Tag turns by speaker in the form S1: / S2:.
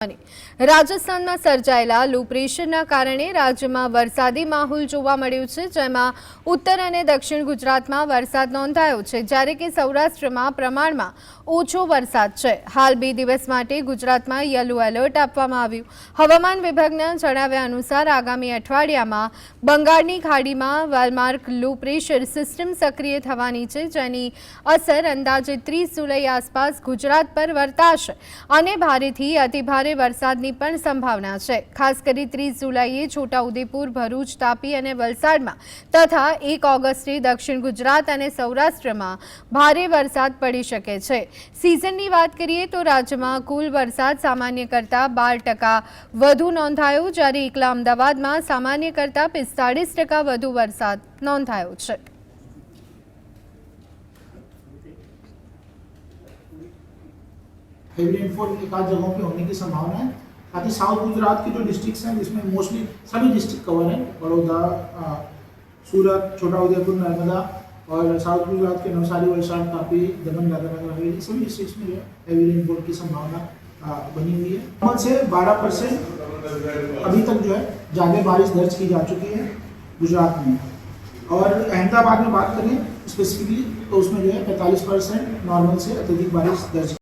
S1: રાજસ્થાનમાં સર્જાયેલા લો પ્રેશરના કારણે રાજ્યમાં વરસાદી માહોલ જોવા મળ્યો છે, જેમાં ઉત્તર અને દક્ષિણ ગુજરાતમાં વરસાદ નોંધાયો છે, જ્યારે કે સૌરાષ્ટ્રમાં પ્રમાણમાં ઓછો વરસાદ છે. હાલ 2 દિવસ માટે ગુજરાતમાં યલો એલર્ટ આપવામાં આવ્યું. હવામાન વિભાગના જણાવ્યા અનુસાર આગામી અઠવાડિયામાં બંગાળની ખાડીમાં વાલમાર્ક લો પ્રેશર સિસ્ટમ સક્રિય થવાની છે, જેની અસર અંદાજે 30 જુલાઈ આસપાસ ગુજરાત પર વર્તાશે અને ભારેથી અતિભારે વરસાદની પણ સંભાવના છે. ખાસ કરી 30 જુલાઈએ છોટાઉદેપુર, ભરૂચ, તાપી અને વલસાડમાં તથા 1 ઓગસ્ટે દક્ષિણ ગુજરાત અને સૌરાષ્ટ્રમાં ભારે વરસાદ પડી શકે છે. સિઝનની વાત કરીએ તો રાજ્યમાં કુલ વરસાદ સામાન્ય કરતાં 12% વધુ નોંધાયો, જ્યારે એકલા અમદાવાદમાં સામાન્ય કરતાં 45% વધુ વરસાદ નોંધાયો છે.
S2: हेवी रेनफॉल एक आध जगहों पे होने की संभावना है. साथ ही साउथ गुजरात की जो डिस्ट्रिक्ट्स हैं जिसमें मोस्टली सभी डिस्ट्रिक्ट कवर है, बड़ौदा, सूरत, छोटाउदेपुर, नर्मदा और साउथ गुजरात के नवसारी, वलसाड, तापी, दमन, दादरा नगर हवेली सभी डिस्ट्रिक्ट्स में जो है हेवी रेनफॉल की संभावना बनी हुई है. नॉर्मल से 12% अभी तक जो है ज़्यादा बारिश दर्ज की जा चुकी है गुजरात में. और अहमदाबाद में बात करें स्पेसिफिकली तो उसमें जो है 45% नॉर्मल से अत्यधिक बारिश दर्ज